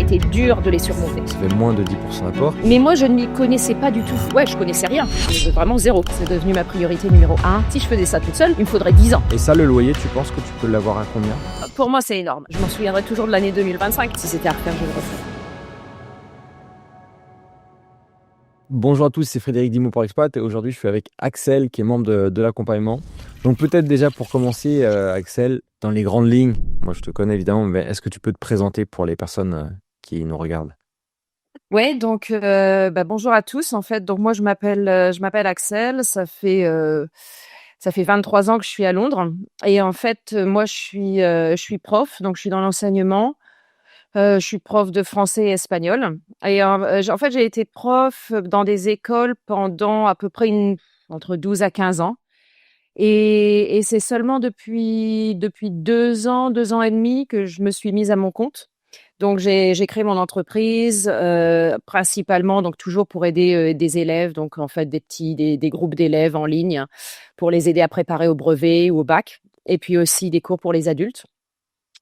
été dur de les surmonter. Ça fait moins de 10% d'apport. Mais moi, je ne m'y connaissais pas du tout. Ouais, je connaissais rien. Vraiment zéro. C'est devenu ma priorité numéro 1. Si je faisais ça toute seule, il me faudrait 10 ans. Et ça, le loyer, tu penses que tu peux l'avoir à combien? Pour moi, c'est énorme. Je m'en souviendrai toujours de l'année 2025. Si c'était à refaire, je le referais. Bonjour à tous, c'est Frédéric Dimo pour Expat et aujourd'hui je suis avec Axel qui est membre de l'accompagnement. Donc peut-être déjà pour commencer, Axel, dans les grandes lignes, moi je te connais évidemment, mais est-ce que tu peux te présenter pour les personnes qui nous regardent? Ouais, donc bonjour à tous. En fait, donc moi je m'appelle Axel. Ça fait 23 ans que je suis à Londres et en fait moi je suis prof, donc je suis dans l'enseignement. Je suis prof de français et espagnol et en fait, j'ai été prof dans des écoles pendant à peu près entre 12 à 15 ans et c'est seulement depuis 2 ans et demi que je me suis mise à mon compte. Donc j'ai créé mon entreprise, principalement donc toujours pour aider, des élèves, donc en fait des groupes d'élèves en ligne pour les aider à préparer au brevet ou au bac et puis aussi des cours pour les adultes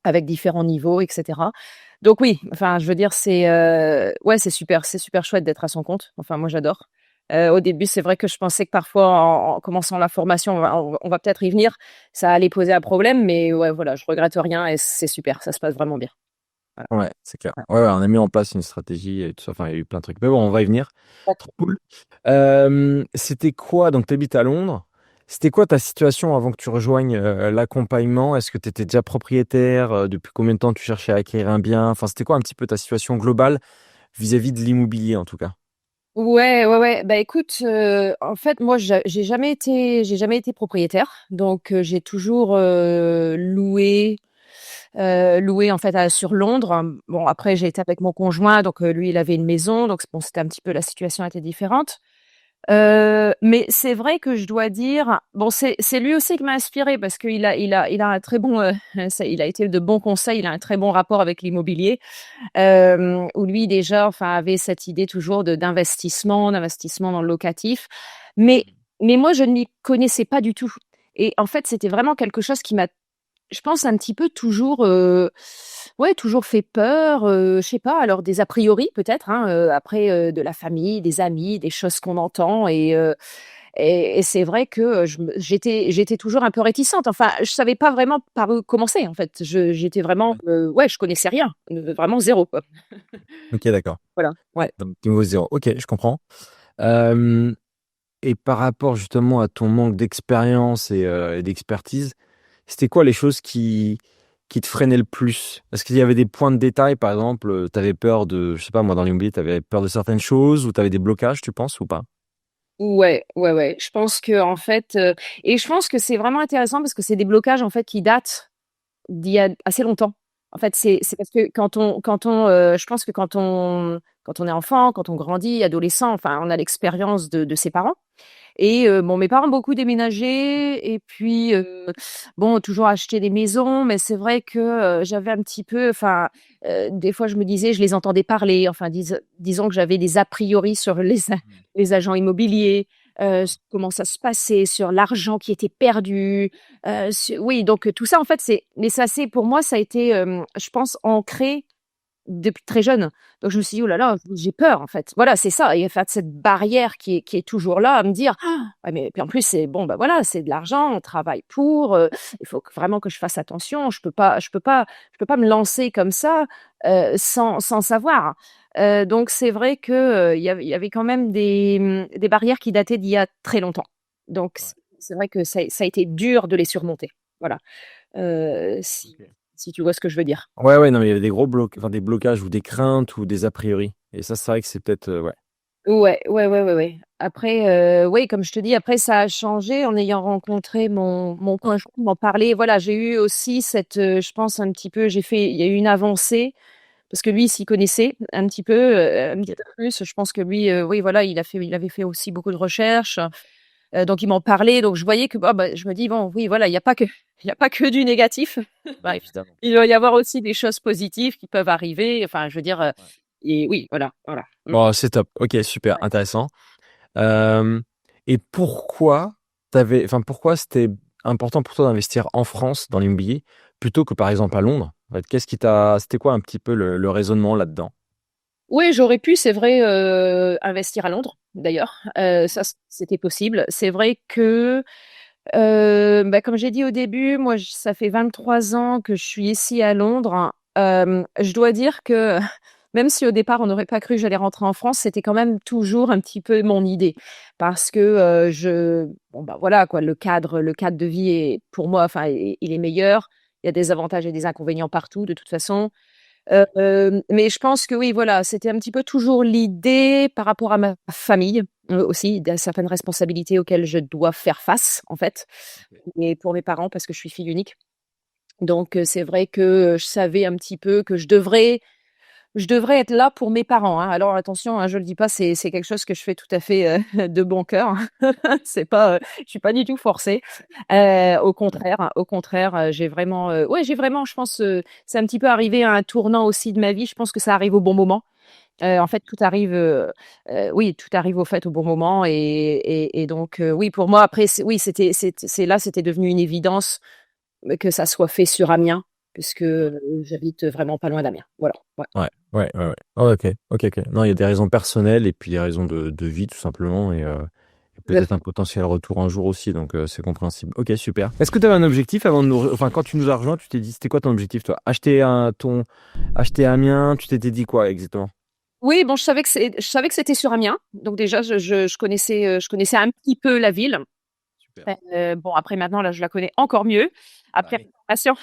avec différents niveaux et cetera. Donc oui, enfin, je veux dire, ouais, c'est super chouette d'être à son compte. Enfin, moi, j'adore. Au début, c'est vrai que je pensais que parfois, en commençant la formation, on va peut-être y venir, ça allait poser un problème, mais ouais, voilà, je regrette rien et c'est super, ça se passe vraiment bien. Voilà. Ouais, c'est clair. Ouais, on a mis en place une stratégie et tout ça, enfin il y a eu plein de trucs. Mais bon, on va y venir. Ouais. Trop cool. C'était quoi, donc tu habites à Londres, c'était quoi ta situation avant que tu rejoignes l'accompagnement? Est-ce que tu étais déjà propriétaire? Depuis combien de temps tu cherchais à acquérir un bien? Enfin, c'était quoi un petit peu ta situation globale vis-à-vis de l'immobilier en tout cas? Ouais. Bah écoute, en fait, moi, j'ai jamais été propriétaire, donc j'ai toujours loué en fait sur Londres. Bon, après, j'ai été avec mon conjoint, donc lui, il avait une maison, donc bon, c'était un petit peu la situation était différente. Mais c'est vrai que je dois dire, bon, c'est lui aussi qui m'a inspiré parce qu'il a un très bon, il a été de bons conseils, il a un très bon rapport avec l'immobilier, où lui déjà, enfin, avait cette idée toujours d'investissement dans le locatif. Mais mais moi, je ne m'y connaissais pas du tout. Et en fait, c'était vraiment quelque chose qui m'a, je pense, un petit peu toujours, ouais, toujours fait peur, je sais pas, alors des a priori peut-être, hein, après, de la famille, des amis, des choses qu'on entend et c'est vrai que, j'étais toujours un peu réticente. Enfin, je savais pas vraiment par où commencer, en fait. J'étais vraiment, ouais, je connaissais rien, vraiment zéro, quoi. Ok, d'accord. Voilà, ouais. Donc niveau zéro. Ok, je comprends. Euh, et par rapport justement à ton manque d'expérience et d'expertise, c'était quoi les choses qui te freinaient le plus? Est-ce qu'il y avait des points de détail, par exemple, tu avais peur de, je sais pas moi, dans l'immobilier, tu avais peur de certaines choses ou tu avais des blocages, tu penses, ou pas? Ouais. Je pense que en fait, et je pense que c'est vraiment intéressant parce que c'est des blocages, en fait, qui datent d'il y a assez longtemps. En fait, c'est parce que je pense que quand on est enfant, quand on grandit, adolescent, enfin, on a l'expérience de ses parents. Et bon, mes parents ont beaucoup déménagé et puis, bon, toujours acheté des maisons, mais c'est vrai que, j'avais un petit peu enfin, des fois, je me disais, je les entendais parler, enfin, disons que j'avais des a priori sur les agents immobiliers, comment ça se passait, sur l'argent qui était perdu, oui, donc tout ça, en fait, mais ça, c'est pour moi, ça a été, je pense, ancré depuis très jeune. Donc je me suis dit: «Oh là là, j'ai peur en fait». Voilà, c'est ça et en fait cette barrière qui est toujours là à me dire: «Ah, ouais, mais puis en plus c'est bon, bah, voilà, c'est de l'argent, on travaille pour, il faut vraiment que je fasse attention, je peux pas me lancer comme ça, sans savoir». Donc c'est vrai que, il y avait quand même des barrières qui dataient d'il y a très longtemps. Donc Ouais. c'est vrai que ça a été dur de les surmonter. Voilà, Ok. si tu vois ce que je veux dire. Ouais, non, mais il y avait des gros enfin, des blocages ou des craintes ou des a priori. Et ça, c'est vrai que c'est peut-être, ouais. Ouais. Après, oui, comme je te dis, après ça a changé en ayant rencontré mon conjoint, m'en parler. Voilà, j'ai eu aussi cette, je pense un petit peu il y a eu une avancée parce que lui s'y connaissait un petit peu plus. Je pense que lui, oui, voilà, il avait fait aussi beaucoup de recherches, donc il m'en parlait. Donc je voyais que, je me dis: «Bon, oui, voilà, il y a pas que du négatif. Bah, évidemment. Il doit y avoir aussi des choses positives qui peuvent arriver». Enfin, je veux dire, Ouais. et oui, voilà. Mmh. Bon, c'est top. Ok, super, Ouais. intéressant. Euh, et pourquoi c'était important pour toi d'investir en France dans l'immobilier plutôt que par exemple à Londres? En fait, c'était quoi un petit peu le raisonnement là-dedans? Oui, j'aurais pu, c'est vrai, investir à Londres, d'ailleurs. Ça, c'était possible. C'est vrai que, comme j'ai dit au début, moi, ça fait 23 ans que je suis ici à Londres. Je dois dire que même si au départ, on n'aurait pas cru que j'allais rentrer en France, c'était quand même toujours un petit peu mon idée. Parce que bon, bah voilà, quoi, le cadre de vie est, pour moi, enfin, il est meilleur. Il y a des avantages et des inconvénients partout, de toute façon. Mais je pense que oui, voilà, c'était un petit peu toujours l'idée par rapport à ma famille, aussi, de certaines responsabilités auxquelles je dois faire face, en fait, et pour mes parents parce que je suis fille unique. Donc c'est vrai que je savais un petit peu que je devrais être là pour mes parents, hein. Alors attention, hein, je le dis pas, c'est quelque chose que je fais tout à fait, de bon cœur. C'est pas, je suis pas du tout forcée. Au contraire, j'ai vraiment, ouais, j'ai vraiment, je pense, c'est un petit peu arrivé à un tournant aussi de ma vie. Je pense que ça arrive au bon moment. En fait, tout arrive, oui, tout arrive au fait au bon moment et donc oui, pour moi après, oui, c'était devenu une évidence que ça soit fait sur Amiens puisque j'habite vraiment pas loin d'Amiens. Voilà. Ouais. Ouais, ouais, ouais, ouais. Oh, ok, ok, ok. Non, il y a des raisons personnelles et puis des raisons de vie, tout simplement, et peut-être un potentiel retour un jour aussi, donc c'est compréhensible. Ok, super. Est-ce que tu avais un objectif avant de enfin, quand tu nous as rejoint, tu t'es dit, c'était quoi ton objectif, toi? Acheter Amiens, tu t'étais dit quoi exactement? Oui, bon, je savais que c'était sur Amiens. Donc déjà, je connaissais un petit peu la ville. Super. Bon, après maintenant, là, je la connais encore mieux Bah après oui. la formation.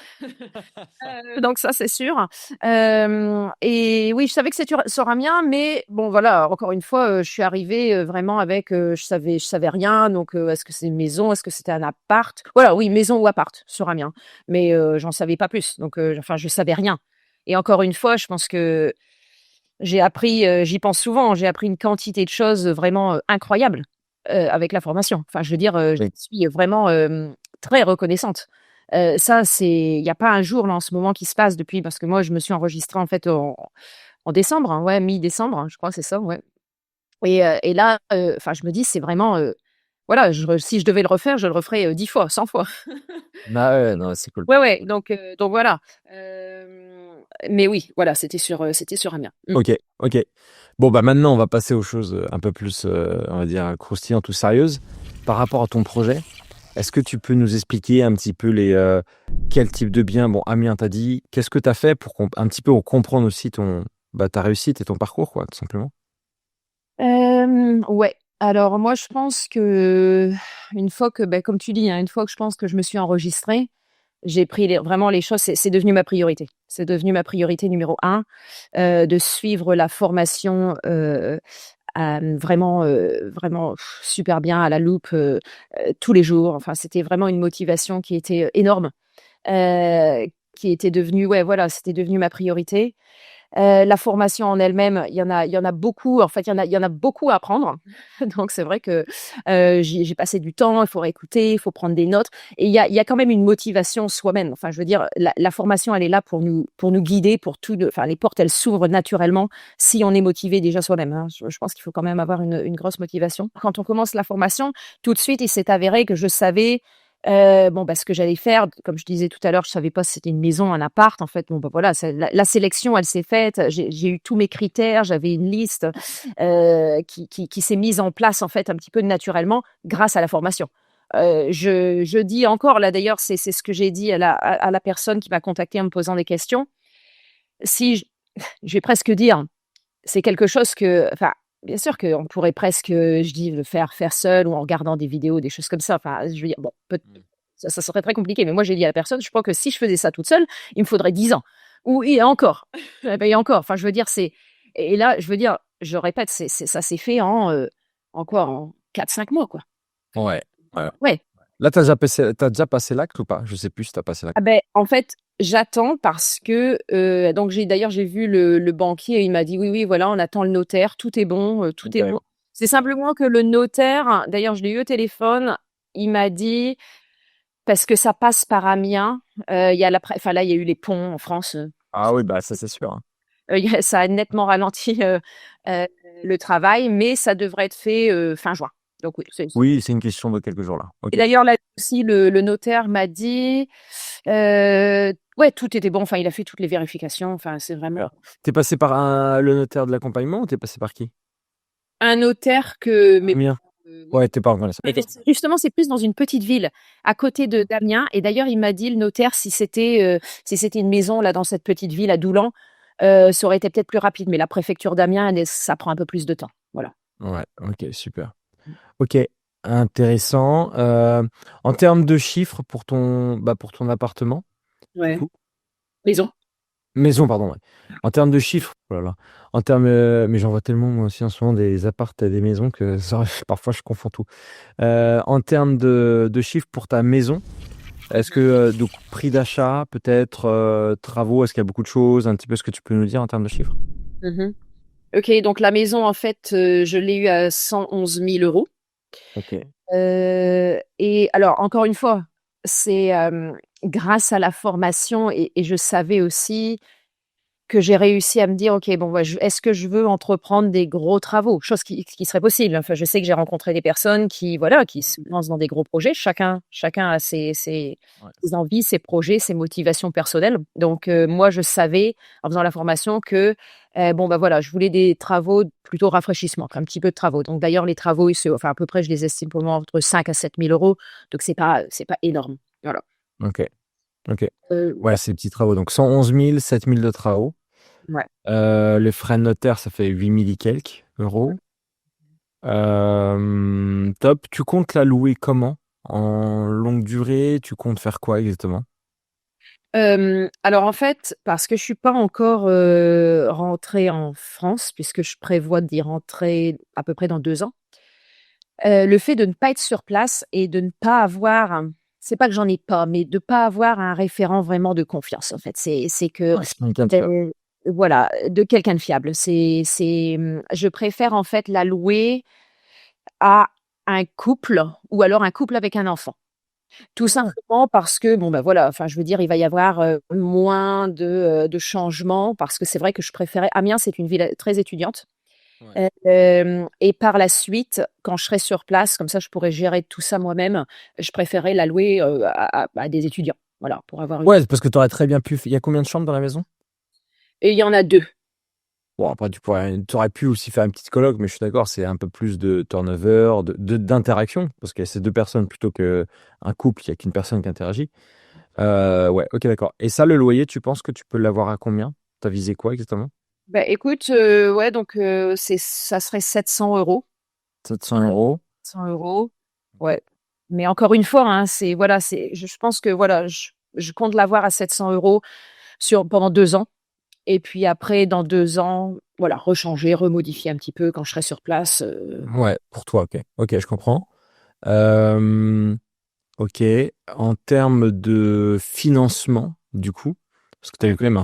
Donc ça, c'est sûr. Et oui, je savais que c'était sur Amiens, mais bon, voilà, encore une fois, je suis arrivée vraiment avec, je savais rien. Donc, est-ce que c'est une maison, est-ce que c'était un appart? Voilà, oui, maison ou appart sur Amiens. Mais j'en savais pas plus. Donc, enfin, je savais rien. Et encore une fois, je pense que j'ai appris, j'y pense souvent, j'ai appris une quantité de choses vraiment, incroyables, avec la formation. Enfin, je veux dire, je Oui. suis vraiment, très reconnaissante. Ça, il y a pas un jour là en ce moment qui se passe depuis parce que moi je me suis enregistrée en fait en décembre, hein, ouais, mi-décembre, hein, je crois, c'est ça, ouais. Et là, enfin je me dis: «C'est vraiment, voilà, si je devais le refaire, je le referais, 10 fois, 100 fois». Ah ouais, non, c'est cool. Ouais, ouais, donc voilà. Mais oui, voilà, c'était sur Amiens. Mmh. Ok, ok. Bon, bah maintenant, on va passer aux choses un peu plus, on va dire, croustillantes ou sérieuses. Par rapport à ton projet, est-ce que tu peux nous expliquer un petit peu quel type de bien, bon, Amiens t'a dit, qu'est-ce que tu as fait pour un petit peu comprendre aussi ta réussite et ton parcours, quoi, tout simplement? Ouais. Alors moi, je pense que une fois que, comme tu dis, hein, une fois que je pense que je me suis enregistrée, j'ai pris vraiment les choses, c'est devenu ma priorité. C'est devenu ma priorité numéro un, de suivre la formation, vraiment super bien à la loupe, tous les jours. Enfin, c'était vraiment une motivation qui était, énorme, heu, qui était devenue, ouais, voilà, c'était devenu ma priorité. La formation en elle-même, il y en a beaucoup, en fait, il y en a beaucoup à apprendre. Donc c'est vrai que, j'ai passé du temps, il faut réécouter, il faut prendre des notes et il y a quand même une motivation soi-même. Enfin, je veux dire, la formation, elle est là pour nous guider, pour tout de enfin, les portes, elles s'ouvrent naturellement si on est motivé déjà soi-même, hein. Je pense qu'il faut quand même avoir une grosse motivation. Quand on commence la formation, tout de suite, il s'est avéré que je savais, bon, ce que j'allais faire. Comme je disais tout à l'heure, je savais pas si c'était une maison, un appart. En fait, bon, voilà, la sélection, elle s'est faite. J'ai eu tous mes critères. J'avais une liste, qui s'est mise en place, en fait, un petit peu naturellement grâce à la formation. Je dis encore, là, d'ailleurs, c'est ce que j'ai dit à la personne qui m'a contactée en me posant des questions. Si je vais presque dire, c'est quelque chose que, enfin, bien sûr qu'on pourrait presque, je dis, le faire seul ou en regardant des vidéos, des choses comme ça. Enfin, je veux dire, bon, Mm. ça serait très compliqué. Mais moi, j'ai dit à la personne, je crois que si je faisais ça toute seule, il me faudrait 10 ans. Ou et encore, eh ben, et encore. Enfin, je veux dire, et là, je veux dire, je répète, ça s'est fait en quoi? En 4-5 mois, quoi. Ouais. Ouais. Ouais. Là, t'as déjà passé l'acte ou pas? Je sais plus si t'as passé l'acte. Ah ben, en fait, j'attends parce que, donc j'ai vu le banquier et il m'a dit: «Oui, oui, voilà, on attend le notaire, tout est bon, tout est bon». Ok. C'est simplement que le notaire, d'ailleurs, je l'ai eu au téléphone, il m'a dit parce que ça passe par Amiens, il y a enfin là, il y a eu les ponts en France, Ah oui, bah ça c'est sûr, hein. ça a nettement ralenti, heu, le travail, mais ça devrait être fait, fin juin. Donc oui, c'est Oui, c'est une question de quelques jours là. et Ok. d'ailleurs là aussi le notaire m'a dit, Ouais, tout était bon. Enfin, il a fait toutes les vérifications. Enfin, c'est vraiment Alors, t'es passé par le notaire de l'accompagnement ou t'es passé par qui? un notaire que mes Amiens. ouais. Ouais, tes parents connaissent. Ok. Justement, c'est plus dans une petite ville à côté de d'Amiens. Et d'ailleurs, il m'a dit, le notaire, si c'était une maison là dans cette petite ville à Doulan, ça aurait été peut-être plus rapide. Mais la préfecture d'Amiens, ça prend un peu plus de temps. Voilà. Ouais, ok, super. Ok, intéressant. En termes de chiffres pour ton appartement, du Ouais. coup, Maison. maison, pardon. Ouais. En termes de chiffres, oh là là. En termes, mais j'en vois tellement moi aussi en ce moment des apparts et des maisons que parfois je confonds tout. En termes de chiffres pour ta maison, est-ce que donc prix d'achat, peut-être travaux, est-ce qu'il y a beaucoup de choses, un petit peu ce que tu peux nous dire en termes de chiffres? Mhm. Ok, donc la maison, en fait, je l'ai eue à 111 000 euros. Ok. Et alors, encore une fois, c'est grâce à la formation et je savais aussi que j'ai réussi à me dire, OK, bon, est-ce que je veux entreprendre des gros travaux? Chose qui serait possible. Enfin, je sais que j'ai rencontré des personnes qui, voilà, qui se lancent dans des gros projets. Chacun a Ouais. ses envies, ses projets, ses motivations personnelles. Donc, moi, je savais, en faisant la formation, que, bon, bah voilà, je voulais des travaux plutôt rafraîchissement, un petit peu de travaux. Donc, d'ailleurs, les travaux, enfin, à peu près, je les estime pour moi entre 5 à 7 000 euros. Donc, c'est pas énorme. Voilà. Ok. Ok. Euh, Ouais, ces petits travaux. Donc 111 000, 7 000 de travaux. ouais. Les frais de notaire, ça fait 8 000 et quelques euros. Top. Tu comptes la louer comment? En longue durée? Tu comptes faire quoi exactement? Alors en fait, parce que je suis pas encore rentrée en France, puisque je prévois d'y rentrer à peu près dans 2 ans, le fait de ne pas être sur place et de ne pas avoir, c'est pas que j'en ai pas, mais de pas avoir un référent vraiment de confiance. En fait, c'est que Ouais, c'est quelqu'un de fiable. voilà, de quelqu'un de fiable. Je préfère en fait la louer à un couple ou alors un couple avec un enfant. Tout Ouais. simplement parce que, bon, bah, voilà, enfin, je veux dire, il va y avoir, moins de changements parce que c'est vrai que je préférais Amiens, c'est une ville, très étudiante, Ouais. et par la suite, quand je serai sur place, comme ça, je pourrais gérer tout ça moi-même, je préférais la louer, à des étudiants, voilà, pour avoir une Ouais, parce que tu aurais très bien pu. Il y a combien de chambres dans la maison? et il y en a 2. Bon, après, tu aurais pu aussi faire une petite coloc, mais je suis d'accord, c'est un peu plus de turnover, d'interaction, parce qu'il y a ces deux personnes plutôt qu'un couple, il n'y a qu'une personne qui interagit. Ouais, ok, d'accord. Et ça, le loyer, tu penses que tu peux l'avoir à combien? T'as visé quoi exactement? Bah, écoute, ouais, donc ça serait 700 €. 700 euros. 100 €, ouais. Mais encore une fois, hein, c'est voilà, je pense que voilà, je compte l'avoir à 700 € pendant 2 ans. Et puis après, dans 2 ans, voilà, rechanger, remodifier un petit peu quand je serai sur place. Ouais, pour toi, ok. Ok, je comprends. Euh, ok. En termes de financement, du coup, parce que tu as eu quand même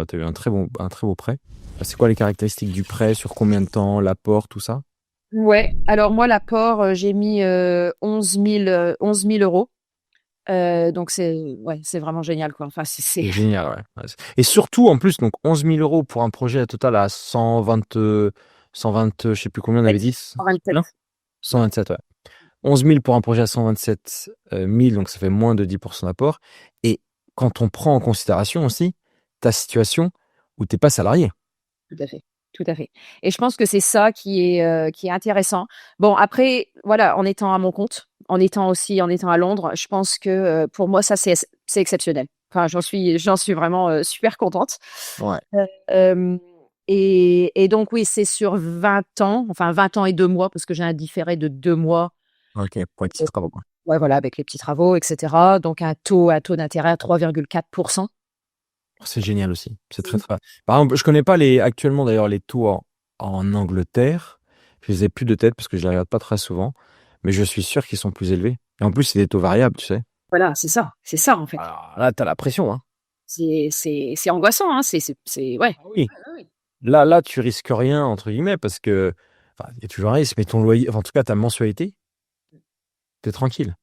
t'as eu un très beau prêt. C'est quoi les caractéristiques du prêt, sur combien de temps, l'apport, tout ça? Ouais, alors moi, l'apport, j'ai mis 11 000 €. Donc ouais, c'est vraiment génial, quoi. Enfin, C'est génial, ouais. Ouais, et surtout, en plus, donc 11 000 euros pour un projet total à 120, je sais plus combien on avait dit. 127. Combien? 127, ouais. 11 000 pour un projet à 127 000, donc ça fait moins de 10% d'apport. Et quand on prend en considération aussi ta situation où t'es pas salarié. Tout à fait, tout à fait. Et je pense que c'est ça qui est intéressant. Bon, après, voilà, en étant à mon compte, en étant à Londres, je pense que, pour moi, ça, c'est exceptionnel. Enfin, j'en suis vraiment, super contente. Ouais. Hem et donc oui, c'est sur 20 ans, enfin 20 ans et 2 mois parce que j'ai un différé de 2 mois, Ok, pour les petits heu, travaux, quoi. ouais, voilà, avec les petits travaux et cetera. Donc un taux d'intérêt à 3,4%. C'est génial aussi. C'est très, très. Par exemple, je connais pas actuellement d'ailleurs les taux en Angleterre. Je les ai plus de tête parce que je les regarde pas très souvent. Mais je suis sûr qu'ils sont plus élevés. Et en plus, c'est des taux variables, tu sais. Voilà, c'est ça, en fait. Alors là, t'as la pression, hein. C'est angoissant, hein, c'est ouais. Ah oui. Là, tu risques rien, entre guillemets, parce que, enfin, il y a toujours un risque, mais ton loyer, enfin, en tout cas, ta mensualité, t'es tranquille.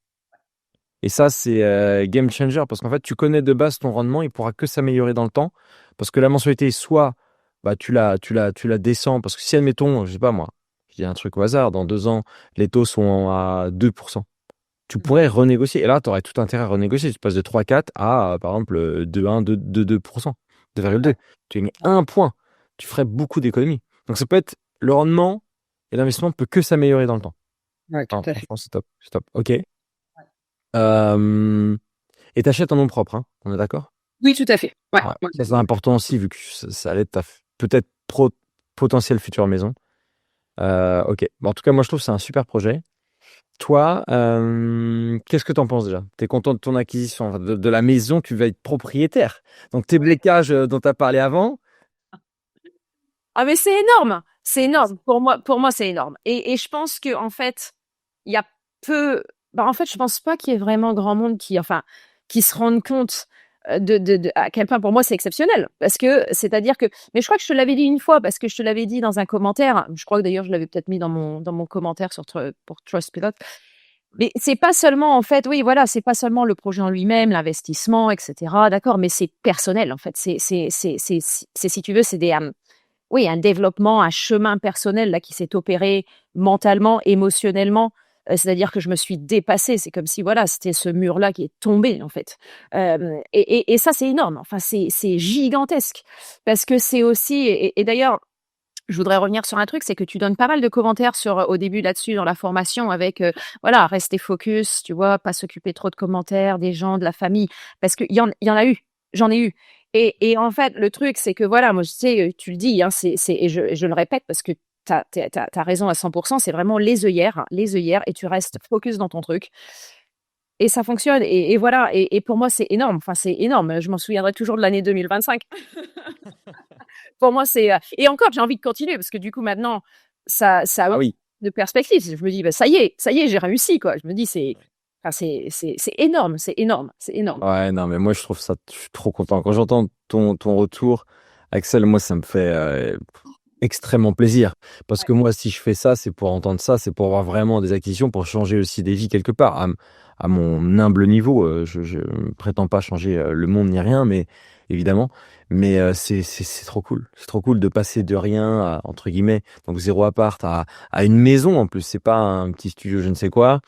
Et ça, c'est game changer, parce qu'en fait, tu connais de base ton rendement, il pourra que s'améliorer dans le temps, parce que la mensualité, soit, bah, tu la descends, parce que si, admettons, je sais pas moi, je dis un truc au hasard, dans 2 ans, les taux sont à 2%. tu pourrais renégocier. Et là, tu aurais tout intérêt à renégocier. Tu passes de 3,4 à, par exemple, 2,1, 2,2%, 2,2. Tu gagnes un point. Tu ferais beaucoup d'économies. Donc, ça peut être le rendement et l'investissement peut que s'améliorer dans le temps. Ouais, tout Enfin, à fait. franchement, c'est top. C'est top. OK. Euh, et t'achètes en nom propre, hein. On est d'accord? Oui, tout à fait. Ouais, Ouais. ouais. Ça, c'est important aussi, vu que ça allait être ta peut-être potentielle future maison. OK. Bon, en tout cas, moi, je trouve que c'est un super projet. Toi, qu'est-ce que tu en penses déjà? Tu es content de ton acquisition, enfin, de la maison, tu vas être propriétaire. Donc, tes blocages dont tu as parlé avant. Ah, mais c'est énorme. C'est énorme. Pour moi, c'est énorme. Et je pense que, en fait, il y a peu, bah, en fait, je pense pas qu'il y ait vraiment grand monde qui se rende compte à quel point pour moi c'est exceptionnel. Parce que, c'est-à-dire que, mais je crois que je te l'avais dit une fois, parce que je te l'avais dit dans un commentaire. Je crois que d'ailleurs, je l'avais peut-être mis dans mon commentaire pour Trustpilot. Mais c'est pas seulement, en fait, oui, voilà, c'est pas seulement le projet en lui-même, l'investissement, etc. D'accord, mais c'est personnel, en fait. Si tu veux, c'est oui, un développement, un chemin personnel là qui s'est opéré mentalement, émotionnellement. C'est-à-dire que je me suis dépassée. C'est comme si voilà, c'était ce mur-là qui est tombé en fait. Et ça, c'est énorme. Enfin, c'est gigantesque parce que c'est aussi. Et d'ailleurs, je voudrais revenir sur un truc, c'est que tu donnes pas mal de commentaires au début là-dessus dans la formation avec voilà, rester focus, tu vois, pas s'occuper trop de commentaires des gens, de la famille, parce qu'il y en a eu, j'en ai eu. Et en fait, le truc, c'est que voilà, moi je sais, tu le dis, hein, et je le répète parce que t'as raison à 100%, c'est vraiment les œillères, et tu restes focus dans ton truc. Et ça fonctionne. Et voilà. Et pour moi, c'est énorme. Enfin, c'est énorme. Je m'en souviendrai toujours de l'année 2025. Pour moi, et encore, j'ai envie de continuer parce que du coup, maintenant, ça a Ah oui. de perspective. Je me dis, bah, ça y est, j'ai réussi, quoi. Je me dis, enfin, c'est énorme, c'est énorme, c'est énorme. Ouais, non, mais moi, je trouve ça, je suis trop content. Quand j'entends ton retour, Axel, moi, ça me fait extrêmement plaisir. Parce Ouais. que moi, si je fais ça, c'est pour entendre ça, c'est pour avoir vraiment des acquisitions, pour changer aussi des vies quelque part. À mon humble niveau, je ne prétends pas changer le monde ni rien, mais évidemment. Mais c'est trop cool. C'est trop cool de passer de rien, entre guillemets, donc zéro appart, à une maison en plus. C'est pas un petit studio, je ne sais quoi.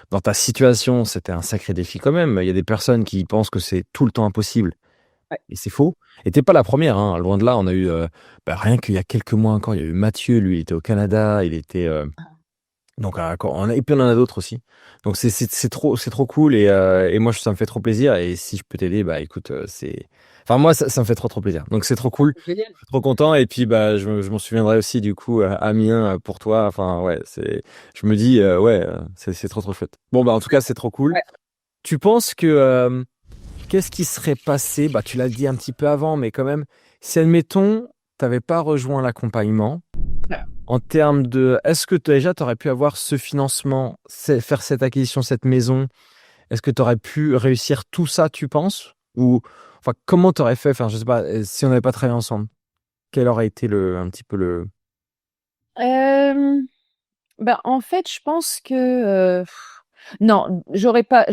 Dans ta situation, c'était un sacré défi quand même. Il y a des personnes qui pensent que c'est tout le temps impossible. Ouais. Et c'est faux. Et t'es pas la première, hein. Loin de là, on a eu, rien qu'il y a quelques mois encore, il y a eu Mathieu, lui, il était au Canada, il était, donc, et puis on en a d'autres aussi. Donc c'est trop cool et moi ça me fait trop plaisir. Et si je peux t'aider, bah écoute, enfin moi ça me fait trop plaisir. Donc c'est trop cool, Génial. je suis trop content. Et puis bah je m'en souviendrai aussi du coup, Amiens pour toi. Enfin ouais, je me dis ouais, c'est trop chouette. Bon bah en tout cas c'est trop cool. Ouais. Tu penses que qu'est-ce qui serait passé? Bah tu l'as dit un petit peu avant, mais quand même, si admettons t'avais pas rejoint l'accompagnement. En termes de, est-ce que déjà tu aurais pu avoir ce financement, faire cette acquisition, cette maison? Est-ce que tu aurais pu réussir tout ça, tu penses? Ou enfin, comment tu aurais fait? Enfin, je sais pas, si on n'avait pas travaillé ensemble, quel aurait été un petit peu le. Euh, Ben, en fait, je pense que non, j'aurais pas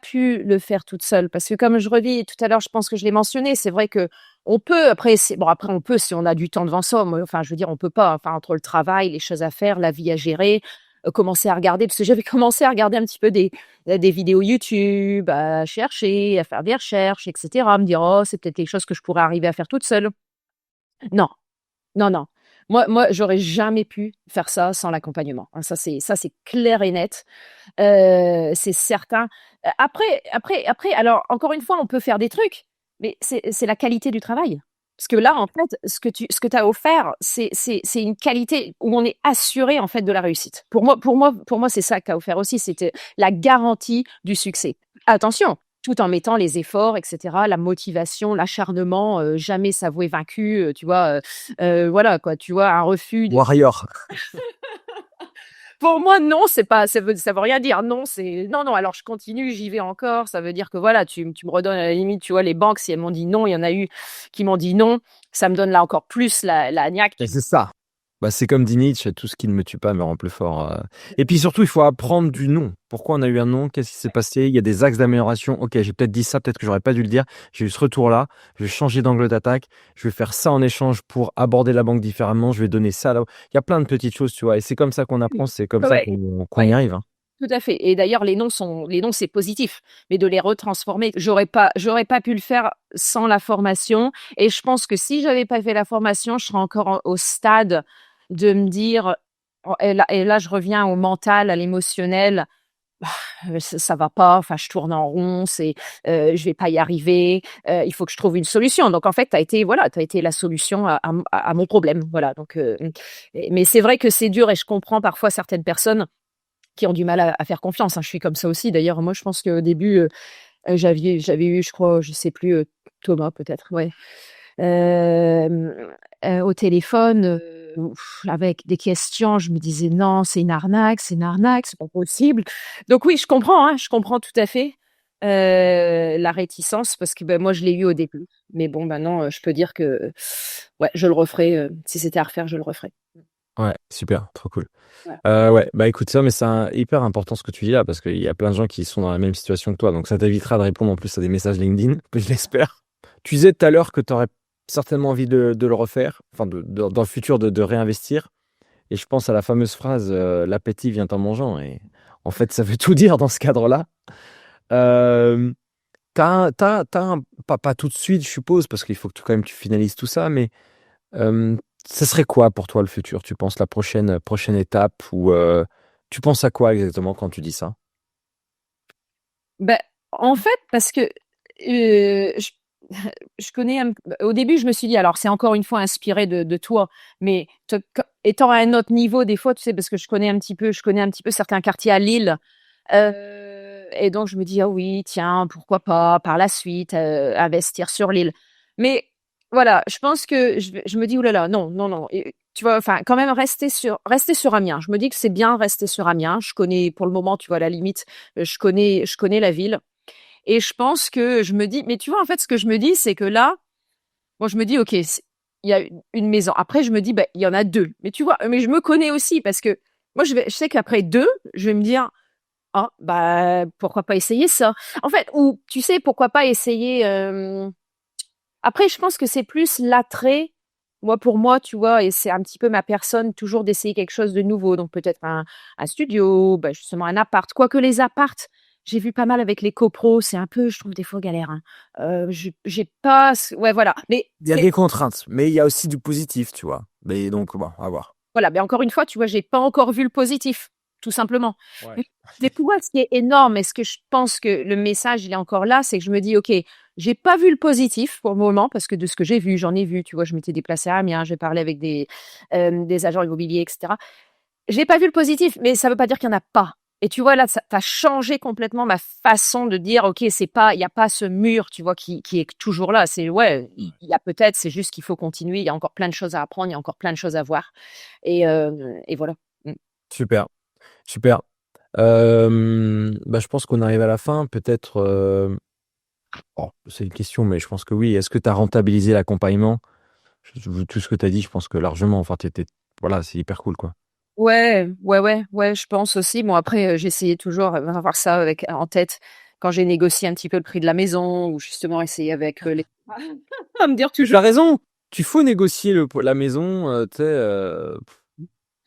pu le faire toute seule parce que comme je redis tout à l'heure, je pense que je l'ai mentionné, c'est vrai que on peut après après on peut si on a du temps devant soi, enfin je veux dire on peut pas enfin entre le travail, les choses à faire, la vie à gérer, commencer à regarder parce que j'avais commencé à regarder un petit peu des vidéos YouTube, à chercher, à faire des recherches, etc., à me dire oh, c'est peut-être quelque chose que je pourrais arriver à faire toute seule. Non, non, non. Moi, j'aurais jamais pu faire ça sans l'accompagnement. Hein, ça, c'est clair et net. C'est certain. Après, alors, encore une fois, on peut faire des trucs, mais c'est la qualité du travail. Parce que là, en fait, ce que tu as offert, c'est une qualité où on est assuré, en fait, de la réussite. Pour moi, c'est ça qu'a offert aussi. C'était la garantie du succès. Attention, tout en mettant les efforts, etc., la motivation, l'acharnement, jamais s'avouer vaincu, tu vois, voilà, quoi, tu vois, un refus de Warrior. pour moi, non, c'est pas, ça veut rien dire. Non, non, non. Alors je continue, j'y vais encore. Ça veut dire que voilà, tu me redonnes à la limite, tu vois, les banques, si elles m'ont dit non, il y en a eu qui m'ont dit non. Ça me donne là encore plus la niaque. Et c'est ça. Bah, c'est comme dit Nietzsche, tout ce qui ne me tue pas me rend plus fort. Et puis surtout, il faut apprendre du non. Pourquoi on a eu un non? Qu'est-ce qui s'est passé? Il y a des axes d'amélioration. Ok, j'ai peut-être dit ça, peut-être que j'aurais pas dû le dire. J'ai eu ce retour-là. Je vais changer d'angle d'attaque. Je vais faire ça en échange pour aborder la banque différemment. Je vais donner ça là. Il y a plein de petites choses, tu vois. Et c'est comme ça qu'on apprend. C'est comme ça Ouais, qu'on y ouais. arrive, hein. tout à fait. Et d'ailleurs, les noms, c'est positif, mais de les retransformer, j'aurais pas pu le faire sans la formation. Et je pense que si j'avais pas fait la formation, je serais encore au stade de me dire, oh, et là, je reviens au mental, à l'émotionnel. Ça va pas, enfin, je tourne en rond, je vais pas y arriver, il faut que je trouve une solution. Donc, en fait, t'as été la solution à mon problème. Voilà. Donc, mais c'est vrai que c'est dur et je comprends parfois certaines personnes qui ont du mal à faire confiance, hein. Je suis comme ça aussi. D'ailleurs, moi, je pense qu'au début, j'avais eu, je crois, je sais plus, Thomas peut-être, ouais, hem, au téléphone, avec des questions. Je me disais: «Non, c'est une arnaque, c'est pas possible». Donc oui, je comprends tout à fait, la réticence parce que, bah, moi, je l'ai eu au début. Mais bon, maintenant, je peux dire que, ouais, je le referais, si c'était à refaire, je le referais. Ouais, super, trop cool. Ouais. Ouais, bah écoute ça, mais c'est hyper important ce que tu dis là, parce qu'il y a plein de gens qui sont dans la même situation que toi, donc ça t'évitera de répondre en plus à des messages LinkedIn, je l'espère. Tu disais tout à l'heure que tu aurais certainement envie de le refaire, enfin dans le futur de réinvestir, et je pense à la fameuse phrase l'appétit vient en mangeant, et en fait ça veut tout dire dans ce cadre-là. Euh, pas tout de suite, je suppose, parce qu'il faut que quand même tu finalises tout ça, mais euh, ça serait quoi pour toi le futur? Tu penses la prochaine étape, ou tu penses à quoi exactement quand tu dis ça? Bah, en fait, parce que, je je connais au début, je me suis dit, alors c'est encore une fois inspiré de toi, mais étant à un autre niveau, des fois, tu sais, parce que je connais un petit peu certains quartiers à Lille, et donc je me dis, ah oui, tiens, pourquoi pas par la suite investir sur Lille. Mais voilà, je pense que je me dis, oulala, non, non, non. Et, tu vois, enfin, quand même rester sur Amiens. Je me dis que c'est bien rester sur Amiens. Je connais, pour le moment, tu vois, à la limite, je connais la ville. Et je pense que je me dis, mais tu vois, en fait, ce que je me dis, c'est que là, moi, je me dis, OK, il y a une maison. Après, je me dis, bah, il y en a deux. Mais tu vois, mais je me connais aussi parce que moi, je sais qu'après deux, je vais me dire, ah, bah, pourquoi pas essayer ça? En fait, ou tu sais, pourquoi pas essayer. Après, je pense que c'est plus l'attrait. Moi, pour moi, tu vois, et c'est un petit peu ma personne, toujours d'essayer quelque chose de nouveau. Donc, peut-être un studio, bah, justement, un appart. Quoique les apparts, j'ai vu pas mal avec les copros, c'est un peu, je trouve, des fois galère, hein. J'ai pas, ouais, voilà. Mais Il y a des contraintes, mais il y a aussi du positif, tu vois. Mais donc, bon, à voir. voilà, mais encore une fois, tu vois, j'ai pas encore vu le positif, tout simplement. Ouais. Mais des fois, ce qui est énorme et ce que je pense que le message, il est encore là, c'est que je me dis, OK, j'ai pas vu le positif pour le moment parce que de ce que j'ai vu, j'en ai vu, tu vois, je m'étais déplacée à Amiens, j'ai parlé avec des agents immobiliers, etc. J'ai pas vu le positif, mais ça veut pas dire qu'il y en a pas. Et tu vois, là, ça a changé complètement ma façon de dire, OK, c'est pas, il y a pas ce mur, tu vois, qui est toujours là. C'est, ouais, il y a peut-être, c'est juste qu'il faut continuer. Il y a encore plein de choses à apprendre, il y a encore plein de choses à voir. Et voilà. Mmh. Super, super. Bah, je pense qu'on arrive à la fin. Peut-être, oh, c'est une question, mais je pense que oui. Est-ce que tu as rentabilisé l'accompagnement? Tout ce que tu as dit, je pense que largement. Enfin, voilà, c'est hyper cool, quoi. Ouais, ouais, ouais, ouais, je pense aussi. Bon, après, j'essayais toujours d'avoir ça en tête quand j'ai négocié un petit peu le prix de la maison ou justement essayer avec les à me dire Tu as toujours. raison. Tu faut négocier la maison, tu sais,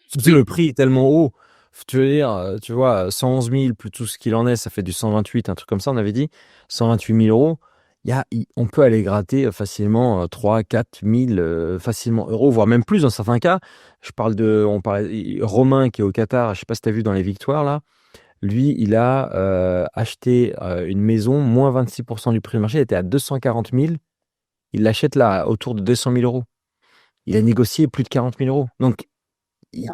surtout Oui. le prix est tellement haut. Tu veux dire, tu vois, 111 000 plus tout ce qu'il en est, ça fait du 128, un truc comme ça, on avait dit. 128 000 euros. On peut aller gratter facilement 3 4 000 facilement euros, voire même plus dans certains cas. On parlait, Romain qui est au Qatar, je sais pas si tu as vu dans les victoires là. Lui, il a acheté une maison, moins 26% du prix du marché, elle était à 240 000. Il l'achète là autour de 200 000 euros. Il a négocié plus de 40 000 euros. Donc, il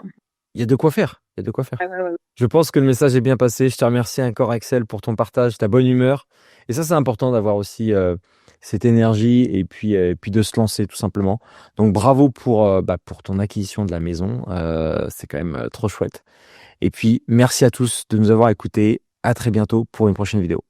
il y a de quoi faire. Il y a de quoi faire. Ouais, ouais, ouais. Je pense que le message est bien passé. Je te remercie encore, Axel, pour ton partage, ta bonne humeur. Et ça, c'est important d'avoir aussi cette énergie et puis de se lancer tout simplement. Donc, bravo pour ton acquisition de la maison. C'est quand même trop chouette. Et puis, merci à tous de nous avoir écoutés. À très bientôt pour une prochaine vidéo.